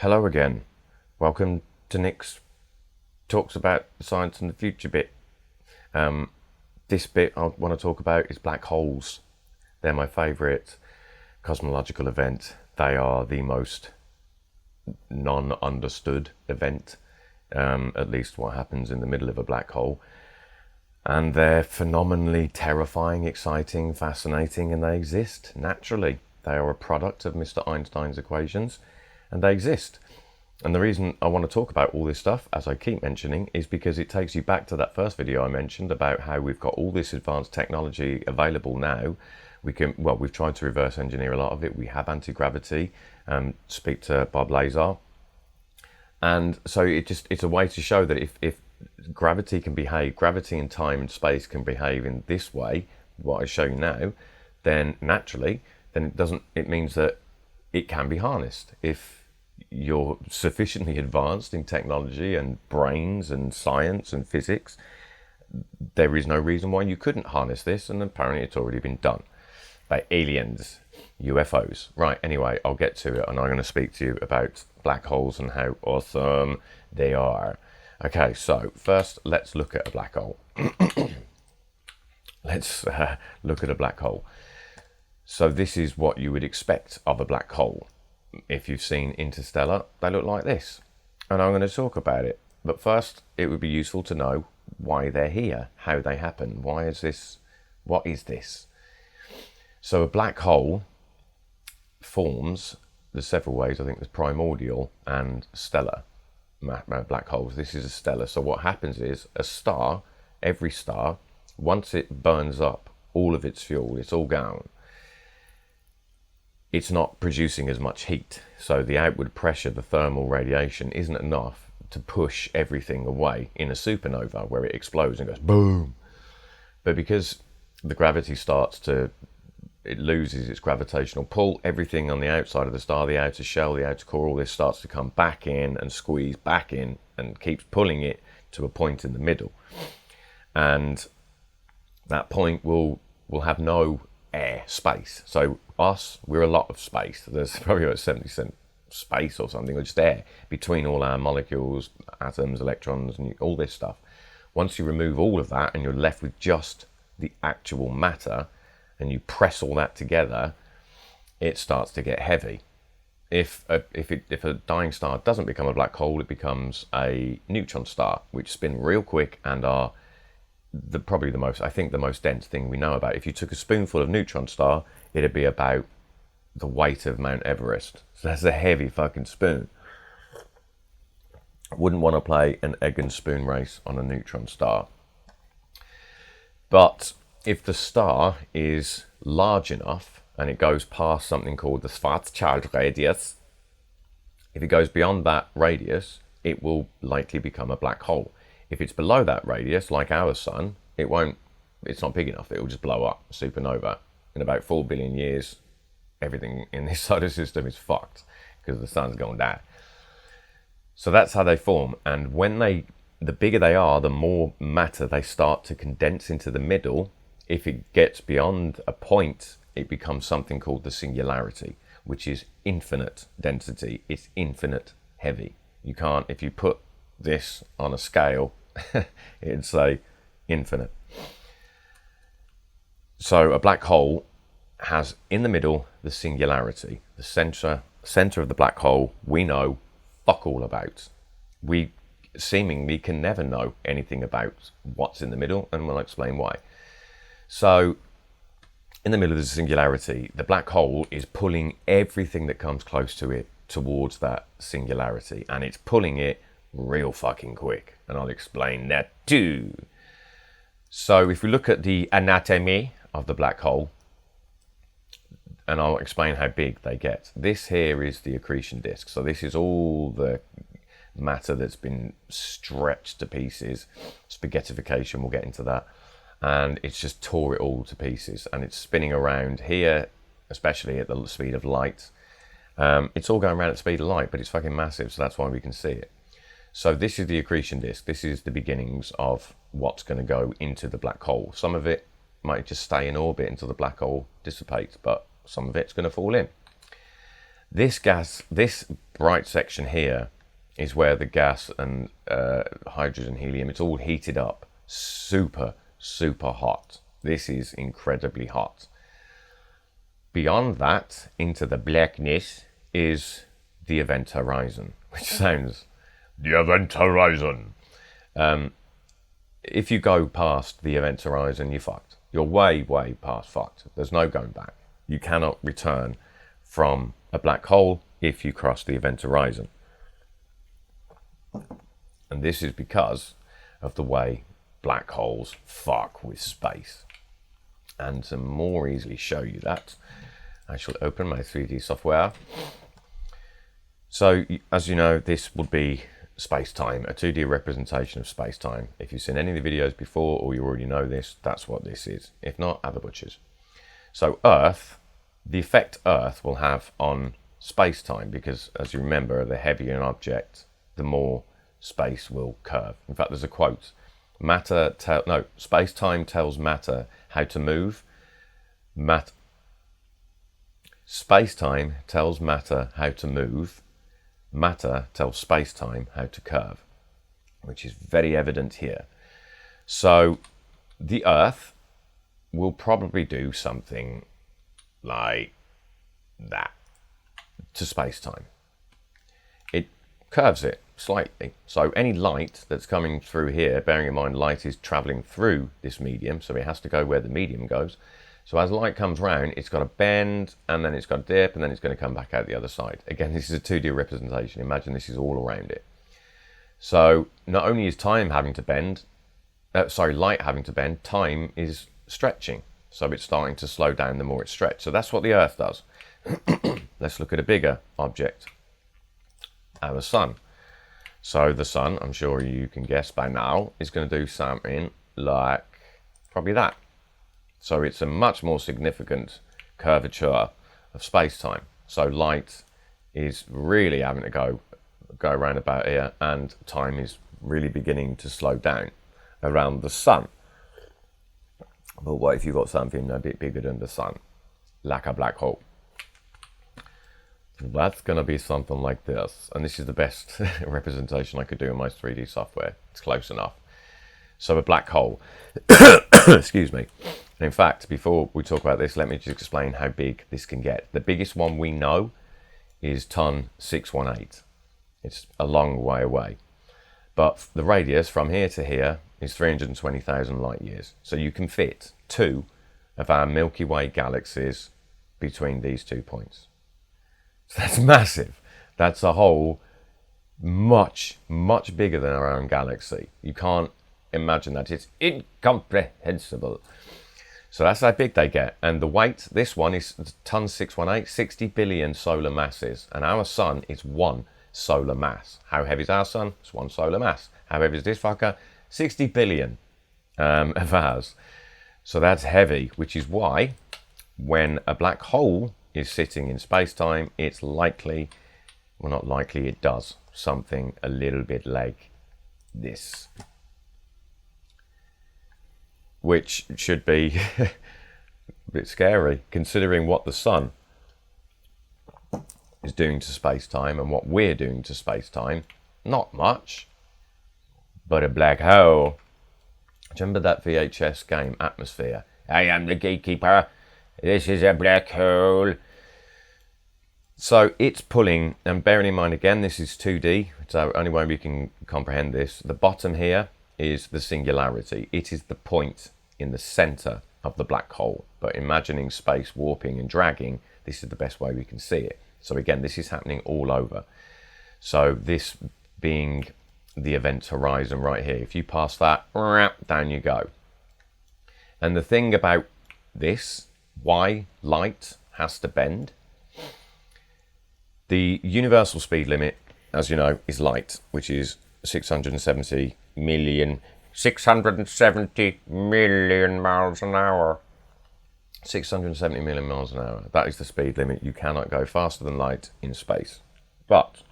Hello again. Welcome to Nick's Talks About Science and the Future bit. This bit I want to talk about is black holes. They're my favourite cosmological event. They are the most non-understood event, at least what happens in the middle of a black hole. And they're phenomenally terrifying, exciting, fascinating, and they exist naturally. They are a product of Mr. Einstein's equations, and they exist. And the reason I want to talk about all this stuff, as I keep mentioning, is because it takes you back to that first video I mentioned about how we've got all this advanced technology available now. We've tried to reverse engineer a lot of it. We have anti-gravity, speak to Bob Lazar. And so it's a way to show that if gravity can behave, gravity and time and space can behave in this way, what I show you now, then naturally, it means that it can be harnessed. If you're sufficiently advanced in technology and brains and science and physics, there is no reason why you couldn't harness this, and apparently it's already been done by aliens, UFOs. Right, anyway, I'll get to it, and I'm going to speak to you about black holes and how awesome they are. Okay, so first let's look at a black hole. Let's look at a black hole. So this is what you would expect of a black hole. If you've seen Interstellar, they look like this. And I'm going to talk about it. But first, it would be useful to know why they're here, how they happen. Why is this? What is this? So a black hole forms, there's several ways. I think there's primordial and stellar black holes. This is a stellar. So what happens is a star, every star, once it burns up all of its fuel, it's all gone. It's not producing as much heat. So the outward pressure, the thermal radiation, isn't enough to push everything away in a supernova where it explodes and goes boom. But because the gravity it loses its gravitational pull, everything on the outside of the star, the outer shell, the outer core, all this starts to come back in and squeeze back in and keeps pulling it to a point in the middle. And that point will have no space. So we're a lot of space. There's probably about 70% space or something, or just air between all our molecules, atoms, electrons, and all this stuff. Once you remove all of that and you're left with just the actual matter, and you press all that together, it starts to get heavy. If a dying star doesn't become a black hole, it becomes a neutron star, which spin real quick and are probably the most dense thing we know about. If you took a spoonful of neutron star, it'd be about the weight of Mount Everest. So that's a heavy fucking spoon. Wouldn't want to play an egg and spoon race on a neutron star. But if the star is large enough and it goes past something called the Schwarzschild radius, if it goes beyond that radius, it will likely become a black hole. If it's below that radius, like our sun, it's not big enough. It will just blow up, supernova. In about 4 billion years, everything in this solar system is fucked because the sun's going to die. So that's how they form. And the bigger they are, the more matter they start to condense into the middle. If it gets beyond a point, it becomes something called the singularity, which is infinite density. It's infinite heavy. You can't, if you put this on a scale, it'd say infinite. So a black hole has in the middle the singularity. The center of the black hole we know fuck all about. We seemingly can never know anything about what's in the middle, and we'll explain why. So in the middle of the singularity, the black hole is pulling everything that comes close to it towards that singularity, and it's pulling it real fucking quick, and I'll explain that too. So if we look at the anatomy of the black hole, and I'll explain how big they get. This here is the accretion disk. So this is all the matter that's been stretched to pieces. Spaghettification, we'll get into that. And it's just tore it all to pieces, and it's spinning around here, especially at the speed of light. It's all going around at the speed of light, but it's fucking massive, so that's why we can see it. So this is the accretion disk. This is the beginnings of what's going to go into the black hole. Some of it might just stay in orbit until the black hole dissipates, but some of it's going to fall in. This gas, this bright section here, is where the gas and hydrogen, helium, it's all heated up. Super, super hot. This is incredibly hot. Beyond that, into the blackness, is the event horizon, which sounds... The event horizon. If you go past the event horizon, you're fucked. You're way, way past fucked. There's no going back. You cannot return from a black hole if you cross the event horizon. And this is because of the way black holes fuck with space. And to more easily show you that, I shall open my 3D software. So, as you know, this would be space-time, a 2D representation of space-time. If you've seen any of the videos before, or you already know this, that's what this is. If not, have a butcher's. So Earth, the effect Earth will have on space-time, because as you remember, the heavier an object, the more space will curve. In fact, there's a quote: space-time tells matter how to move. Space-time tells matter how to move. Matter tells space-time how to curve, which is very evident here. So the Earth will probably do something like that to space-time. It curves it slightly. So any light that's coming through here, bearing in mind light is traveling through this medium, so it has to go where the medium goes. So as light comes round, it's got to bend, and then it's got to dip, and then it's going to come back out the other side. Again, this is a 2D representation. Imagine this is all around it. So not only is time having to bend, light having to bend, time is stretching. So it's starting to slow down the more it's stretched. So that's what the Earth does. Let's look at a bigger object, our sun. So the sun, I'm sure you can guess by now, is going to do something like probably that. So it's a much more significant curvature of space-time. So light is really having to go around about here, and time is really beginning to slow down around the sun. But what if you've got something a bit bigger than the sun, like a black hole? That's going to be something like this. And this is the best representation I could do in my 3D software. It's close enough. So a black hole, excuse me. And in fact, before we talk about this, let me just explain how big this can get. The biggest one we know is ton 618. It's a long way away. But the radius from here to here is 320,000 light years. So you can fit 2 of our Milky Way galaxies between these 2 points. So that's massive. That's a hole much, much bigger than our own galaxy. You can't imagine that. It's incomprehensible. So that's how big they get. And the weight, this one is ton 618, 60 billion solar masses. And our sun is 1 solar mass. How heavy is our sun? It's 1 solar mass. How heavy is this fucker? 60 billion of ours. So that's heavy, which is why when a black hole is sitting in space-time, it's likely, well, not likely, it does something a little bit like this. Which should be a bit scary, considering what the sun is doing to space-time and what we're doing to space-time. Not much, but a black hole. Do you remember that VHS game, Atmosphere? I am the gatekeeper. This is a black hole. So it's pulling, and bearing in mind again, this is 2D, so only way we can comprehend this. The bottom here is the singularity. It is the point in the center of the black hole. But imagining space warping and dragging, this is the best way we can see it. So again, this is happening all over. So this being the event horizon right here. If you pass that, down you go. And the thing about this, why light has to bend, the universal speed limit, as you know, is light, which is 670 million miles an hour. 670 million miles an hour. That is the speed limit. You cannot go faster than light in space. But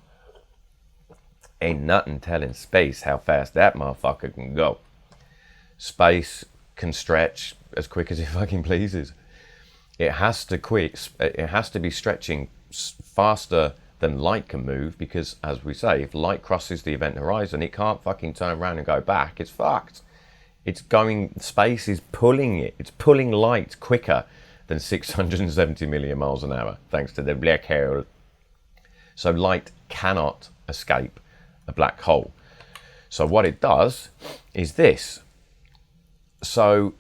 ain't nothing telling space how fast that motherfucker can go. Space can stretch as quick as it fucking pleases. It has to be stretching faster than light can move, because, as we say, if light crosses the event horizon, it can't fucking turn around and go back. It's fucked. It's going, space is pulling it. It's pulling light quicker than 670 million miles an hour, thanks to the black hole. So light cannot escape a black hole. So what it does is this. So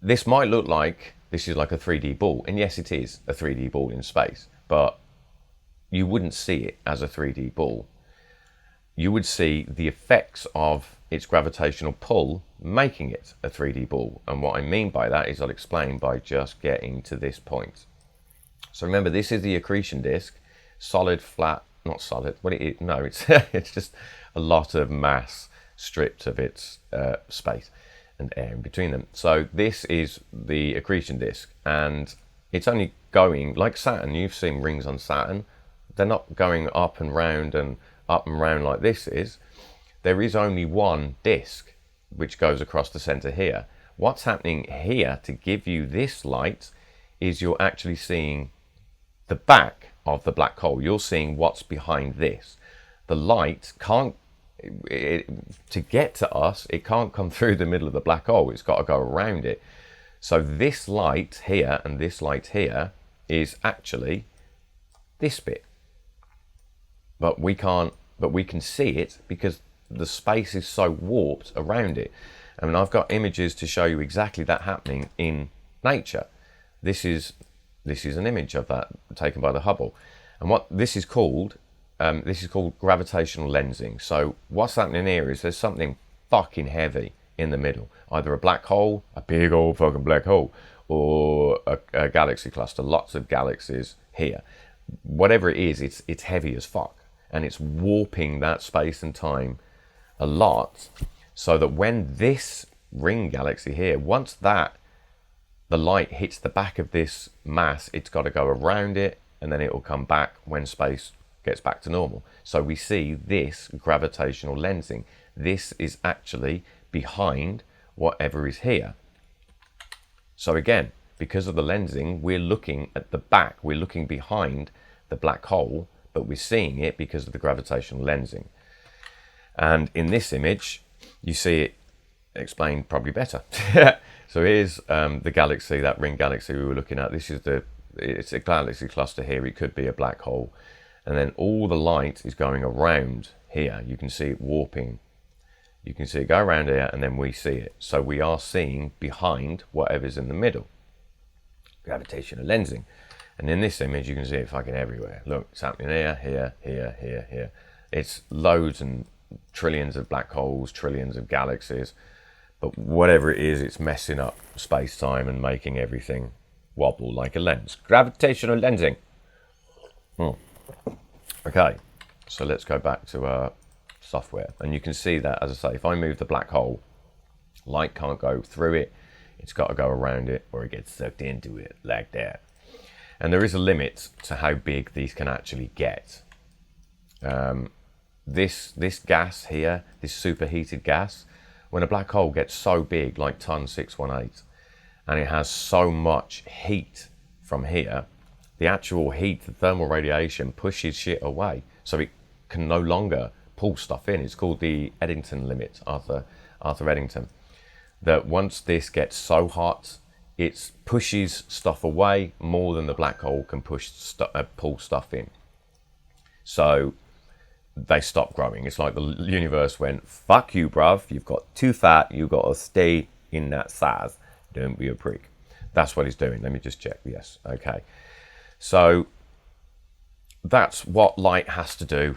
this might look like this is like a 3D ball. And yes, it is a 3D ball in space, but you wouldn't see it as a 3D ball. You would see the effects of its gravitational pull making it a 3D ball. And what I mean by that is I'll explain by just getting to this point. So remember, this is the accretion disk, solid, flat, not solid. What it is, no, it's it's just a lot of mass stripped of its space and air in between them. So this is the accretion disk, and it's only going like Saturn. You've seen rings on Saturn. They're not going up and round like this is. There is only one disk which goes across the center here. What's happening here to give you this light is you're actually seeing the back of the black hole. You're seeing what's behind this. The light can't, to get to us, it can't come through the middle of the black hole. It's got to go around it. So this light here and this light here is actually this bit. But we can see it because the space is so warped around it. I mean, I've got images to show you exactly that happening in nature. This is an image of that taken by the Hubble, and what this is called gravitational lensing. So what's happening here is there's something fucking heavy in the middle, either a black hole, a big old fucking black hole, or a galaxy cluster. Lots of galaxies here. Whatever it is, it's heavy as fuck, and it's warping that space and time a lot, so that when this ring galaxy here, once the light hits the back of this mass, it's got to go around it, and then it will come back when space gets back to normal. So we see this gravitational lensing. This is actually behind whatever is here. So again, because of the lensing, we're looking at the back, we're looking behind the black hole, but we're seeing it because of the gravitational lensing. And in this image, you see it explained probably better. So here's the galaxy, that ring galaxy we were looking at. It's a galaxy cluster here. It could be a black hole. And then all the light is going around here. You can see it warping. You can see it go around here, and then we see it. So we are seeing behind whatever's in the middle. Gravitational lensing. And in this image, you can see it fucking everywhere. Look, it's happening here. It's loads and trillions of black holes, trillions of galaxies. But whatever it is, it's messing up space-time and making everything wobble like a lens. Gravitational lensing. Okay, so let's go back to our software. And you can see that, as I say, if I move the black hole, light can't go through it. It's got to go around it, or it gets sucked into it like that. And there is a limit to how big these can actually get. This gas here, this superheated gas, when a black hole gets so big, like Ton 618, and it has so much heat from here, the actual heat, the thermal radiation, pushes shit away. So it can no longer pull stuff in. It's called the Eddington limit, Arthur Eddington. That once this gets so hot, it pushes stuff away more than the black hole can pull stuff in. So they stop growing. It's like the universe went, fuck you, bruv. You've got too fat. You've got to stay in that size. Don't be a prick. That's what it's doing. Let me just check. Yes. Okay. So that's what light has to do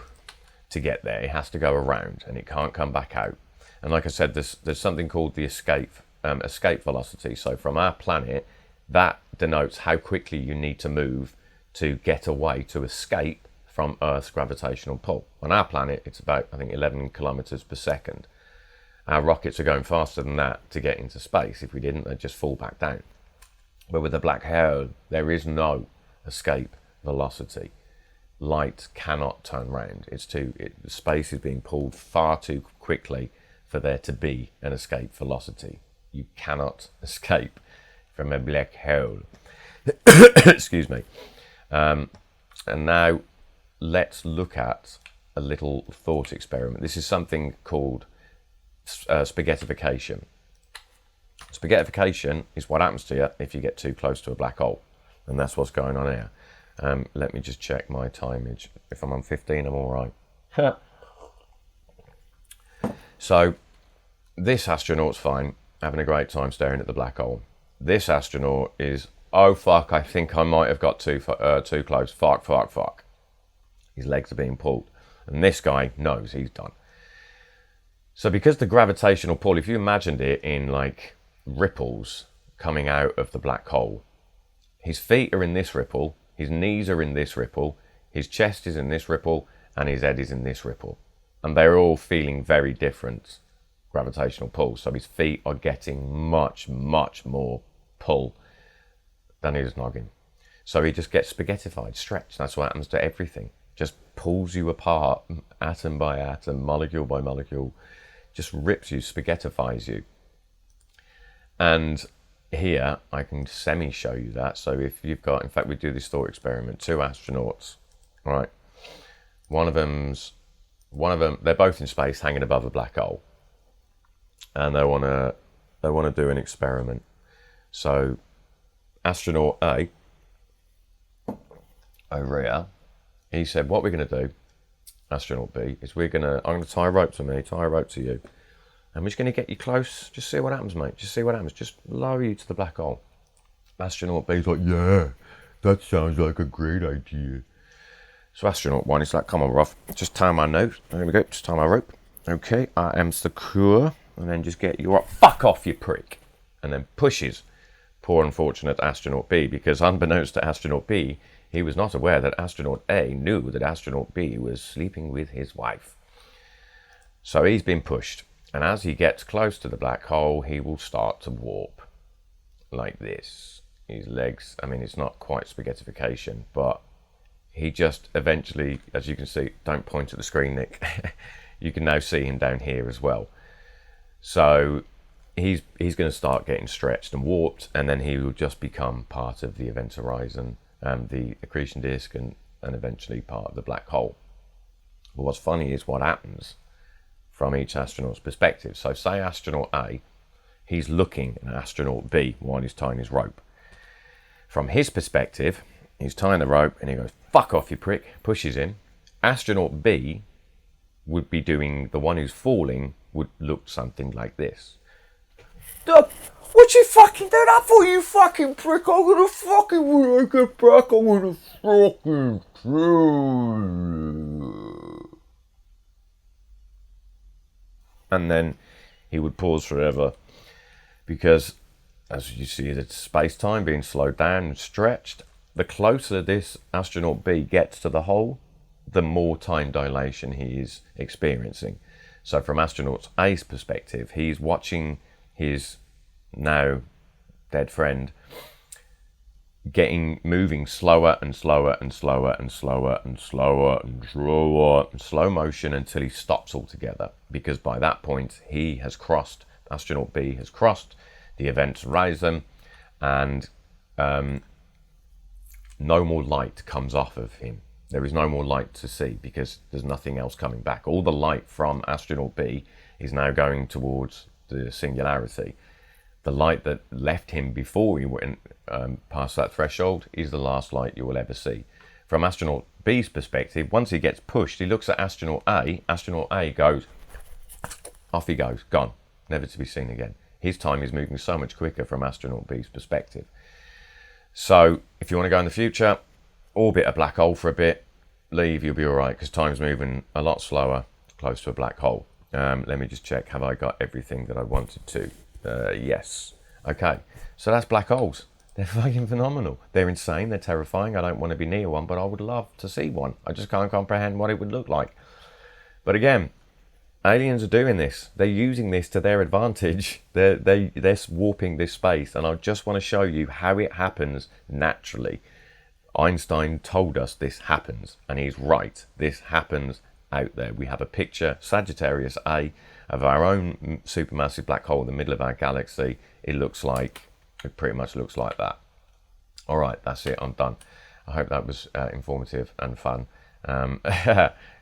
to get there. It has to go around, and it can't come back out. And like I said, there's something called the escape velocity. So from our planet, that denotes how quickly you need to move to get away, to escape from Earth's gravitational pull. On our planet, it's about, I think, 11 kilometers per second. Our rockets are going faster than that to get into space. If we didn't, they'd just fall back down. But with a black hole, there is no escape velocity. Light cannot turn round. Space is being pulled far too quickly for there to be an escape velocity. You cannot escape from a black hole. Excuse me. And now let's look at a little thought experiment. This is something called spaghettification. Spaghettification is what happens to you if you get too close to a black hole. And that's what's going on here. Let me just check my timeage. If I'm on 15, I'm all right. So this astronaut's fine, having a great time staring at the black hole. This astronaut is, oh fuck, I think I might have got too close. Fuck. His legs are being pulled. And this guy knows he's done. So because the gravitational pull, if you imagined it in like ripples coming out of the black hole, his feet are in this ripple, his knees are in this ripple, his chest is in this ripple, and his head is in this ripple. And they're all feeling very different gravitational pull. So his feet are getting much, much more pull than his noggin. So he just gets spaghettified, stretched. That's what happens to everything. Just pulls you apart, atom by atom, molecule by molecule, just rips you, spaghettifies you. And here I can semi-show you that. So if you've got, in fact, we do this thought experiment, 2 astronauts, right? One of them, they're both in space, hanging above a black hole, and they want to do an experiment. So astronaut A over here, he said, what we're going to do, astronaut B, is I'm going to tie a rope to me, tie a rope to you, and we're just going to get you close. Just see what happens, mate. Just see what happens. Just lower you to the black hole. Astronaut B's like, yeah, that sounds like a great idea. So astronaut 1 is like, come on, Ruff, just tie my nose. There we go, just tie my rope. Okay, I am secure. And then just get you up. Fuck off, you prick. And then pushes poor unfortunate astronaut B, because unbeknownst to astronaut B, he was not aware that astronaut A knew that astronaut B was sleeping with his wife. So he's been pushed. And as he gets close to the black hole, he will start to warp like this. His legs, I mean, it's not quite spaghettification, but he just eventually, as you can see, don't point at the screen, Nick. You can now see him down here as well. So he's going to start getting stretched and warped, and then he will just become part of the event horizon and the accretion disk, and eventually part of the black hole. But what's funny is what happens from each astronaut's perspective. So say astronaut A, he's looking at astronaut B while he's tying his rope. From his perspective, he's tying the rope and he goes, fuck off, you prick, pushes him. Astronaut B would be doing, the one who's falling would look something like this. What you fucking do that for, you fucking prick? I'm gonna fucking, when I get back, I'm gonna fucking kill you. And then he would pause forever, because as you see, it's space-time being slowed down and stretched. The closer this astronaut B gets to the hole, the more time dilation he is experiencing. So from astronaut A's perspective, he's watching his now dead friend moving slower and slower and slower and slower and slower and slower and slow motion until he stops altogether, because by that point he has crossed, astronaut B has crossed the event horizon, and no more light comes off of him. There is no more light to see because there's nothing else coming back. All the light from astronaut B is now going towards the singularity. The light that left him before he went past that threshold is the last light you will ever see. From astronaut B's perspective, once he gets pushed, he looks at astronaut A. Astronaut A goes, off he goes, gone, never to be seen again. His time is moving so much quicker from astronaut B's perspective. So if you want to go in the future, orbit a black hole for a bit, leave, you'll be all right, because time's moving a lot slower close to a black hole. Let me just check, have I got everything that I wanted to? Yes. Okay, so that's black holes. They're fucking phenomenal. They're insane, they're terrifying. I don't want to be near one, but I would love to see one. I just can't comprehend what it would look like. But again, aliens are doing this. They're using this to their advantage. They're warping this space, and I just want to show you how it happens naturally. Einstein told us this happens, and he's right. This happens out there. We have a picture, Sagittarius A, of our own supermassive black hole in the middle of our galaxy. It pretty much looks like that. All right, that's it. I'm done. I hope that was informative and fun.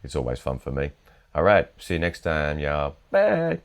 It's always fun for me. All right, see you next time, y'all. Bye.